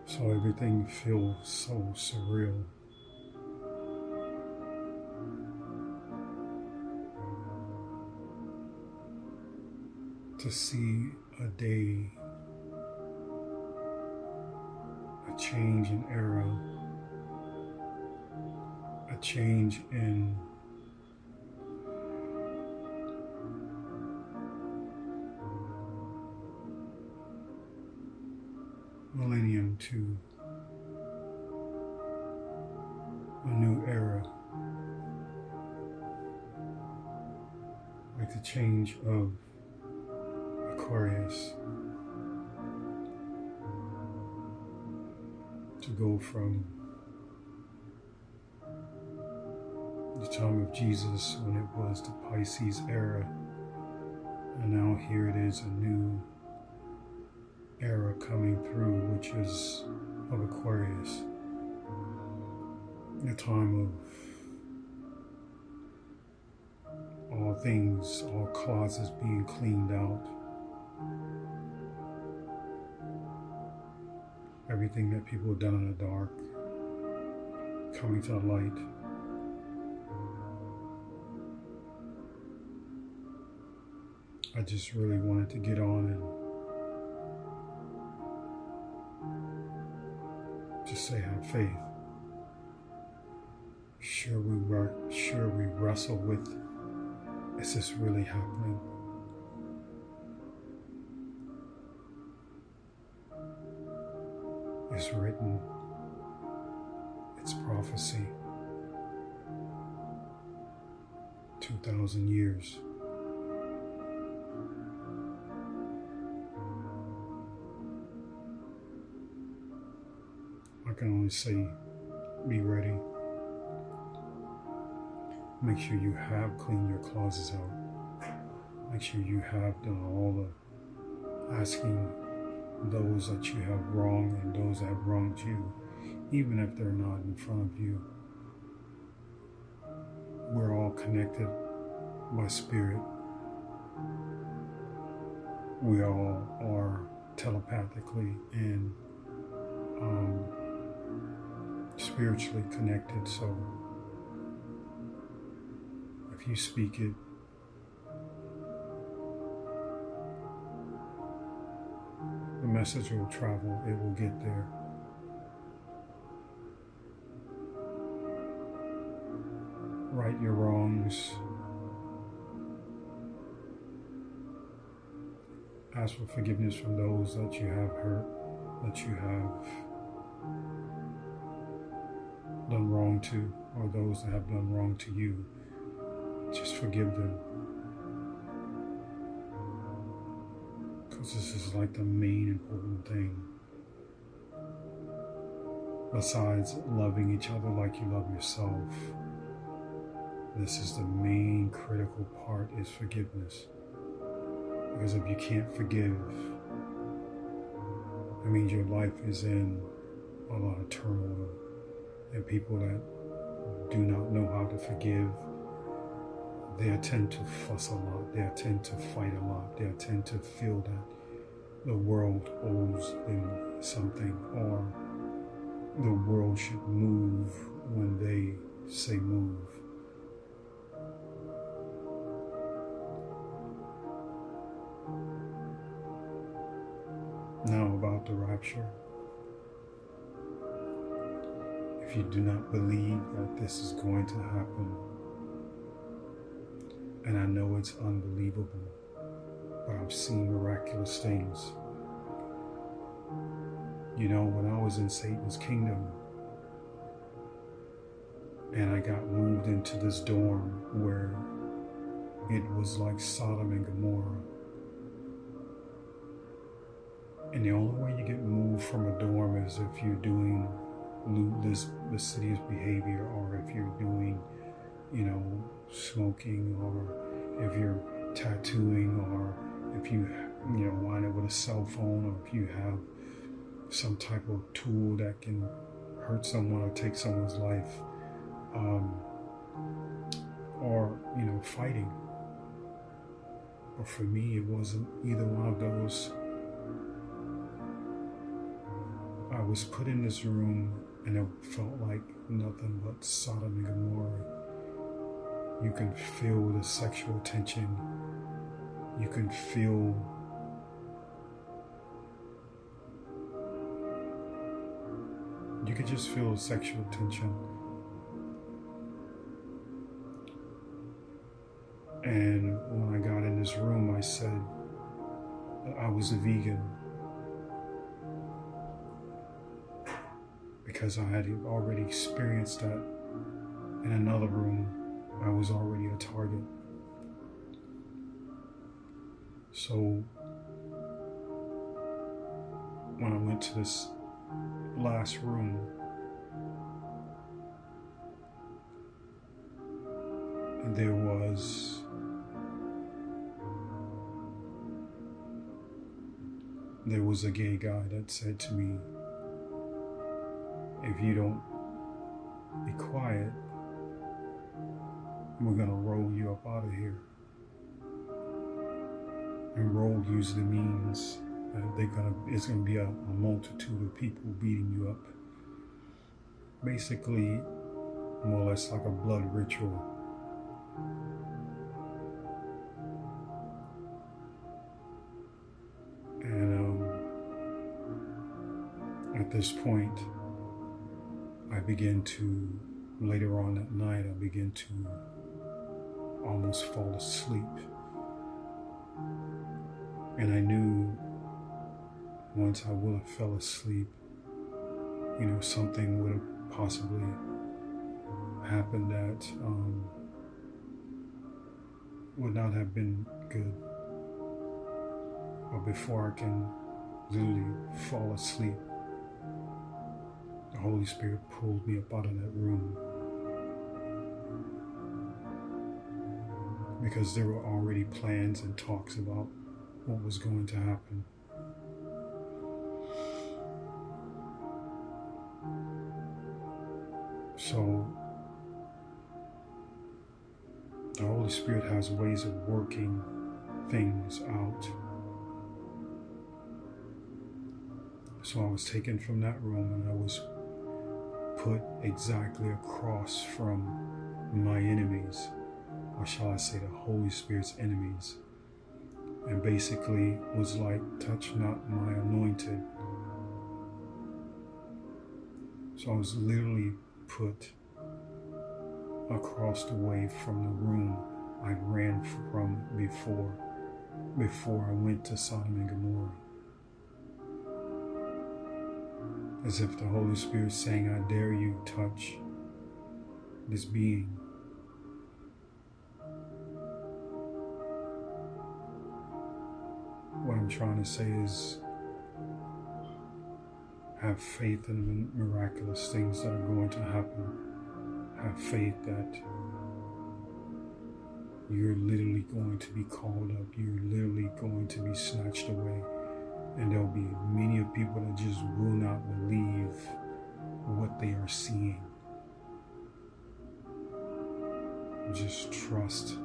So everything feels so surreal. To see a day, a change in era, a change in millennium to a new era, like the change of Aquarius, to go from the time of Jesus when it was the Pisces era, and now here it is, a new era coming through, which is of Aquarius, the time of all things, all closets being cleaned out, everything that people have done in the dark coming to the light. I just really wanted to get on and just say have faith. Sure we wrestle with, is this really happening? It's written, it's prophecy. 2,000 years. I can only say, be ready. Make sure you have cleaned your closets out. Make sure you have done all the asking those that you have wronged and those that have wronged you, even if they're not in front of you. We're all connected by spirit. We all are telepathically and spiritually connected. So if you speak it, the message will travel, it will get there. Right your wrongs. Ask for forgiveness from those that you have hurt, that you have done wrong to, or those that have done wrong to you. Just forgive them. Because this is like the main important thing. Besides loving each other like you love yourself, this is the main critical part, is forgiveness. Because if you can't forgive, it means your life is in a lot of turmoil. And people that do not know how to forgive, they tend to fuss a lot, they tend to fight a lot, they tend to feel that the world owes them something, or the world should move when they say move. Now about the rapture. If you do not believe that this is going to happen, and I know it's unbelievable, but I've seen miraculous things. You know, when I was in Satan's kingdom, and I got moved into this dorm where it was like Sodom and Gomorrah. And the only way you get moved from a dorm is if you're doing lascivious behavior, or if you're doing, smoking, or if you're tattooing, or if you wind up with a cell phone, or if you have some type of tool that can hurt someone or take someone's life, or fighting. But for me, it wasn't either one of those. I was put in this room and it felt like nothing but Sodom and Gomorrah. You can feel the sexual tension. You can feel just feel sexual tension. And when I got in this room, I said that I was a vegan because I had already experienced that in another room. I was already a target. So when I went to this last room, there was a gay guy that said to me, if you don't be quiet, we're gonna roll you up out of here. And roll usually means it's gonna be a multitude of people beating you up. Basically, more or less like a blood ritual. And at this point, later on that night, I began to almost fall asleep. And I knew once I would have fell asleep, something would have possibly happened that would not have been good. But before I can literally fall asleep, the Holy Spirit pulled me up out of that room. Because there were already plans and talks about what was going to happen. So, the Holy Spirit has ways of working things out. So I was taken from that room and I was put exactly across from my enemies, or shall I say the Holy Spirit's enemies, and basically was like, touch not my anointed. So I was literally put across the way from the room I ran from before I went to Sodom and Gomorrah. As if the Holy Spirit saying, I dare you touch this being. What I'm trying to say is, have faith in the miraculous things that are going to happen. Have faith that you're literally going to be called up. You're literally going to be snatched away. And there'll be many of people that just will not believe what they are seeing. Just trust.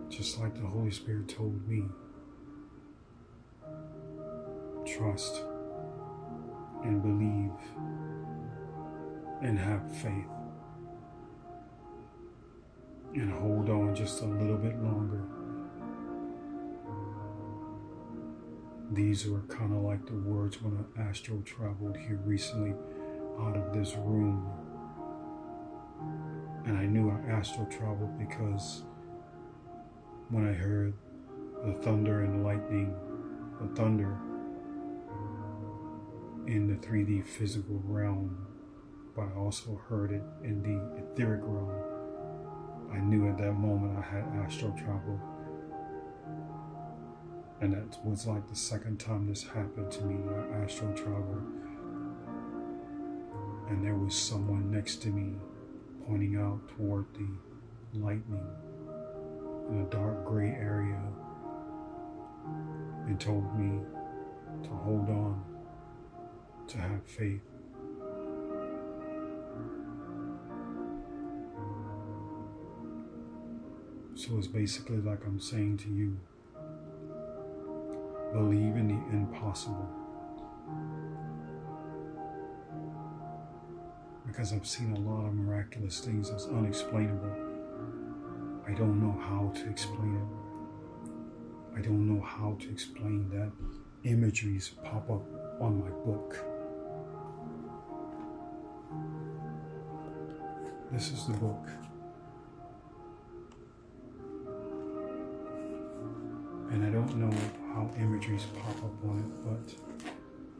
Just like the Holy Spirit told me. Trust and believe and have faith. And hold on just a little bit longer. These were kind of like the words when I astral traveled here recently out of this room. And I knew I astral traveled because when I heard the thunder and lightning, the thunder in the 3D physical realm, but I also heard it in the etheric realm, I knew at that moment I had astral traveled. And that was like the second time this happened to me, I astral traveled. And there was someone next to me pointing out toward the lightning in a dark gray area and told me to hold on, to have faith. So it's basically like I'm saying to you, believe in the impossible. because I've seen a lot of miraculous things that's unexplainable. I don't know how to explain it. I don't know how to explain that imageries pop up on my book. This is the book. And I don't know how imageries pop up on it, but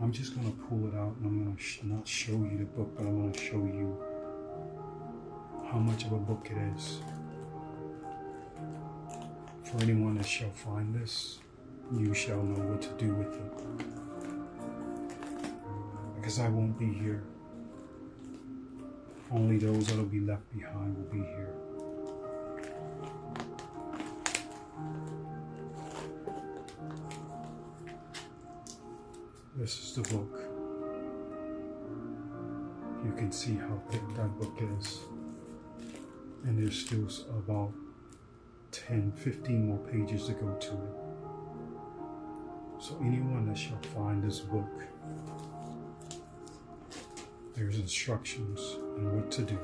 I'm just going to pull it out and I'm going to not show you the book, but I'm going to show you how much of a book it is. For anyone that shall find this, you shall know what to do with it. Because I won't be here. Only those that will be left behind will be here. This is the book. You can see how thick that book is. And there's still about 10, 15 more pages to go to it. So anyone that shall find this book, there's instructions on what to do.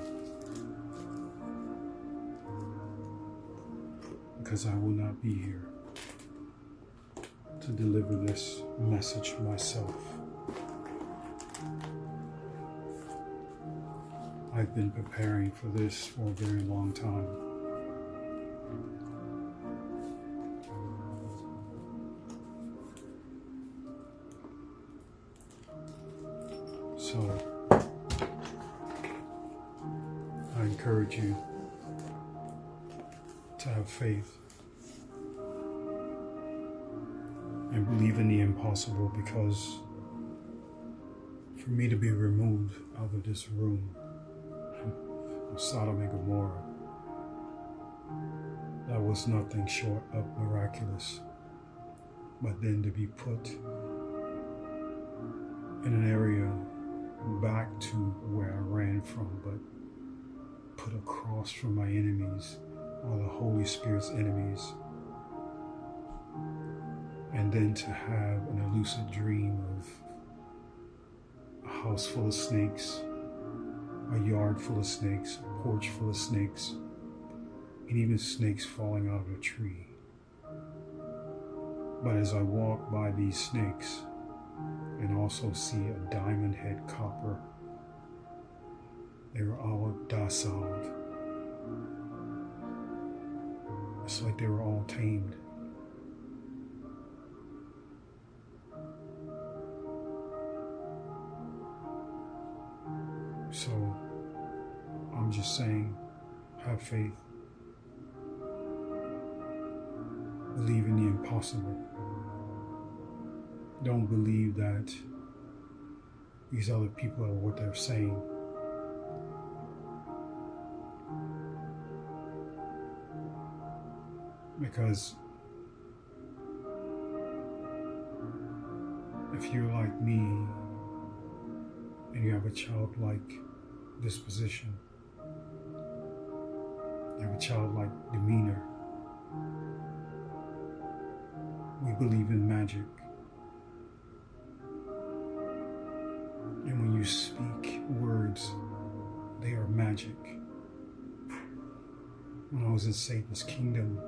Because I will not be here to deliver this message myself. I've been preparing for this for a very long time. So, I encourage you to have faith and believe in the impossible, because for me to be removed out of this room of Sodom and Gomorrah, that was nothing short of miraculous. But then to be put in an area back to where I ran from, but put across from my enemies, or the Holy Spirit's enemies, and then to have an elusive dream of a house full of snakes, a yard full of snakes, a porch full of snakes, and even snakes falling out of a tree. But as I walk by these snakes and also see a diamond head copper, they were all docile. It's like they were all tamed. So I'm just saying, have faith. Believe in the impossible. Don't believe that these other people are what they're saying. Because if you're like me and you have a childlike disposition, you have a childlike demeanor, we believe in magic. And when you speak words, they are magic. When I was in Satan's kingdom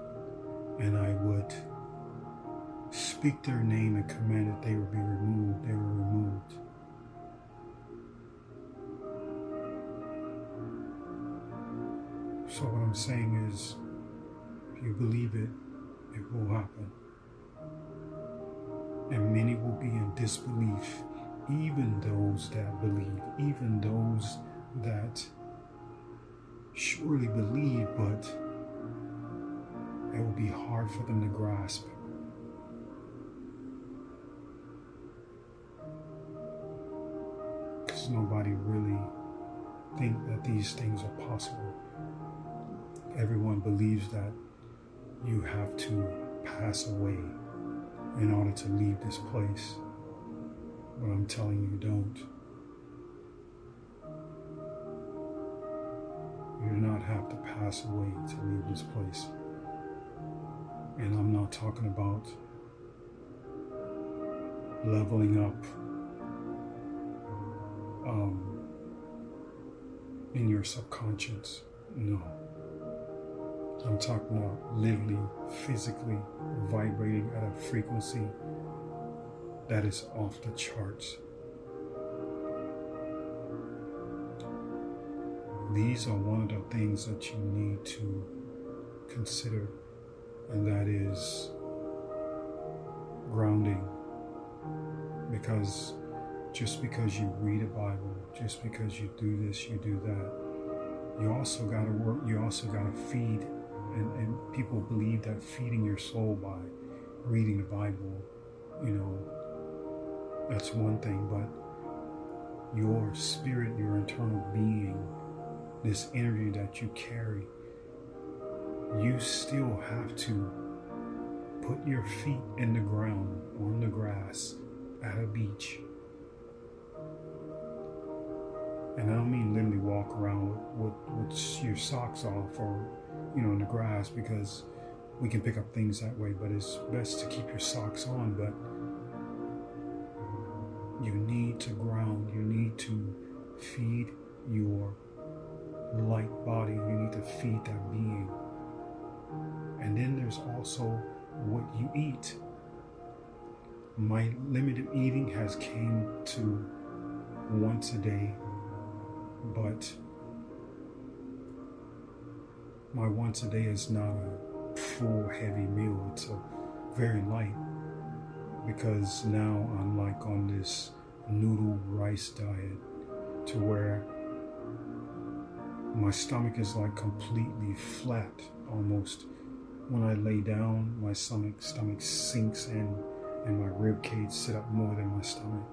and I would speak their name and command that they would be removed, they were removed. So what I'm saying is, if you believe it, it will happen. And many will be in disbelief, even those that believe, even those that surely believe, but it will be hard for them to grasp. Because nobody really think that these things are possible. Everyone believes that you have to pass away in order to leave this place. But I'm telling you, don't. You do not have to pass away to leave this place. And I'm not talking about leveling up in your subconscious. No. I'm talking about literally, physically vibrating at a frequency that is off the charts. These are one of the things that you need to consider, and that is grounding. Because just because you read a Bible, just because you do this, you do that, you also got to work, you also got to feed, and people believe that feeding your soul by reading the Bible, that's one thing, but your spirit, your internal being, this energy that you carry, you still have to put your feet in the ground, on the grass, at a beach. And I don't mean literally walk around with your socks off or, in the grass, because we can pick up things that way, but it's best to keep your socks on. But you need to ground, you need to feed your light body, you need to feed that being. And then there's also what you eat. My limited eating has came to once a day, but my once a day is not a full heavy meal. It's a very light, because now I'm like on this noodle rice diet to where my stomach is like completely flat almost. When I lay down, my stomach sinks in and my rib cage sit up more than my stomach.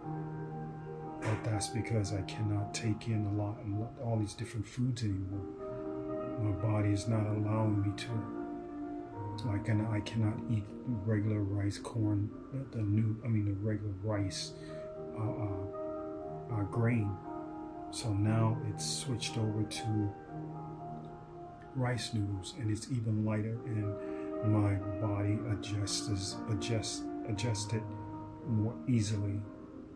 But that's because I cannot take in all these different foods anymore. My body is not allowing me to. I cannot eat regular rice, corn, the regular rice, grain. So now it's switched over to rice noodles, and it's even lighter, and my body adjusted more easily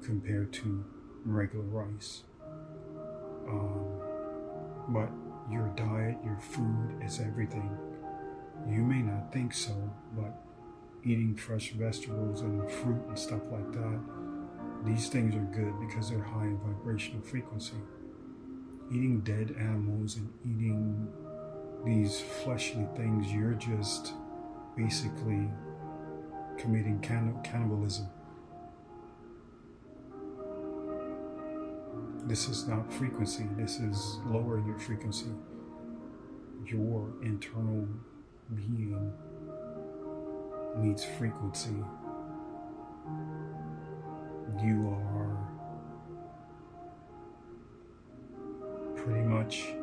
compared to regular rice. But your diet, your food is everything. You may not think so, but eating fresh vegetables and fruit and stuff like that, these things are good because they're high in vibrational frequency. Eating dead animals and eating these fleshly things, you're just basically committing cannibalism. This is not frequency. This is lowering your frequency. Your internal being needs frequency. You are pretty much,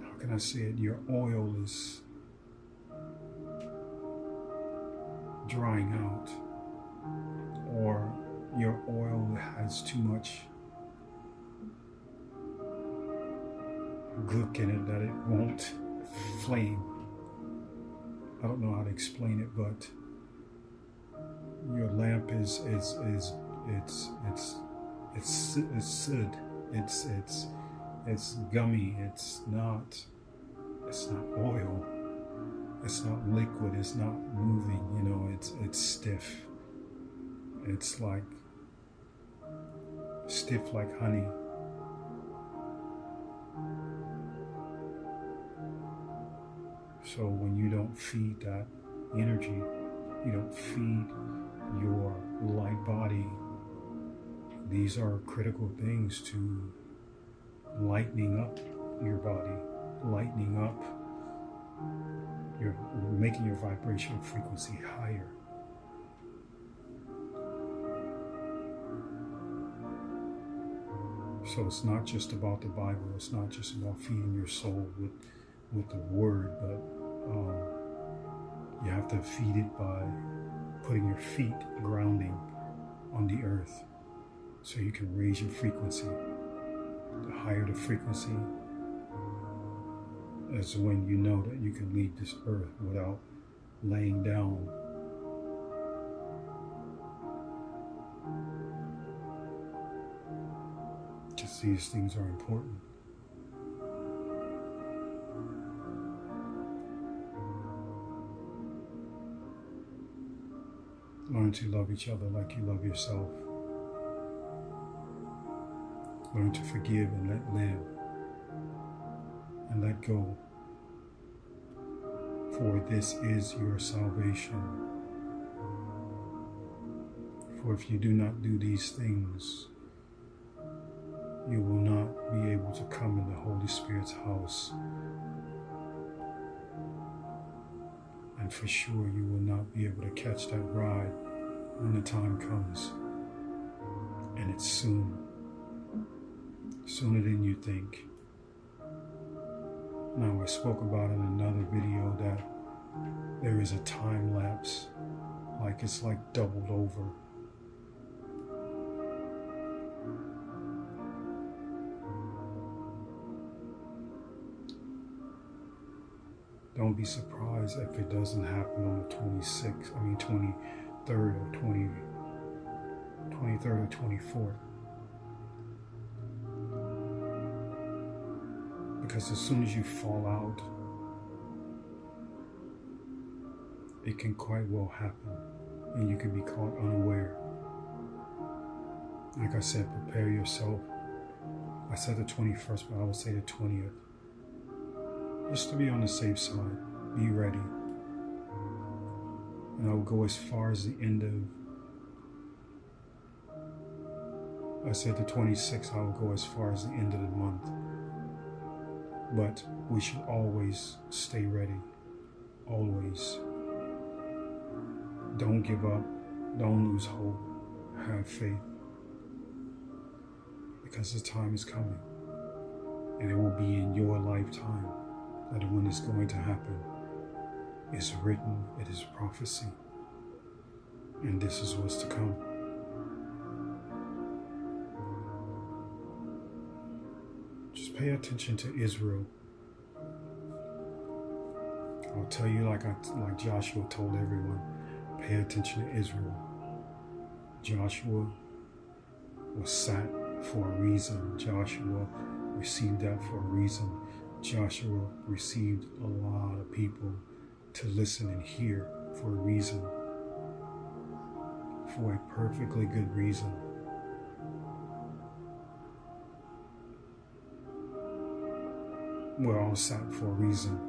how can I say it? Your oil is drying out, or your oil has too much gook in it that it won't flame. I don't know how to explain it, but your lamp is soot. It's gummy. It's not oil. It's not liquid. It's not moving. It's stiff. It's like stiff like honey. So when you don't feed that energy, you don't feed your light body, these are critical things to lightening up your body, lightening up, making your vibrational frequency higher. So it's not just about the Bible, it's not just about feeding your soul with the word, but you have to feed it by putting your feet grounding on the earth so you can raise your frequency. The higher the frequency is when you know that you can leave this earth without laying down. because these things are important. Learn to love each other like you love yourself. Learn to forgive and let live and let go. For this is your salvation. For if you do not do these things, you will not be able to come in the Holy Spirit's house. And for sure, you will not be able to catch that ride when the time comes. And it's soon. Sooner than you think. Now, I spoke about in another video that there is a time lapse, like it's like doubled over. Don't be surprised if it doesn't happen on the 23rd or 23rd or 24th. Because as soon as you fall out, it can quite well happen, and you can be caught unaware. Like I said, prepare yourself. I said the 21st, but I would say the 20th. Just to be on the safe side, be ready. And I will go as far as the end of, I said the 26th, I will go as far as the end of the month. But we should always stay ready. Always. Don't give up. Don't lose hope. Have faith. Because the time is coming. And it will be in your lifetime that when it's going to happen. It's written. It is prophecy. And this is what's to come. Just pay attention to Israel. I'll tell you like Joshua told everyone, pay attention to Israel. Joshua was sat for a reason. Joshua received that for a reason. Joshua received a lot of people to listen and hear for a reason. For a perfectly good reason. We're all sat for a reason.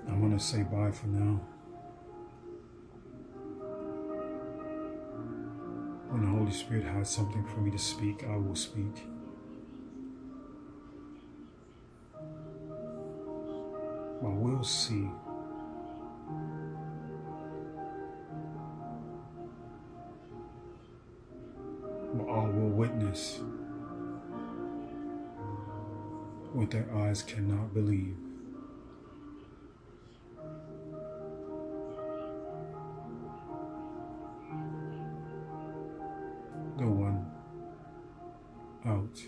I'm going to say bye for now. When the Holy Spirit has something for me to speak, I will speak. But we'll see. But all will witness what their eyes cannot believe. The one out.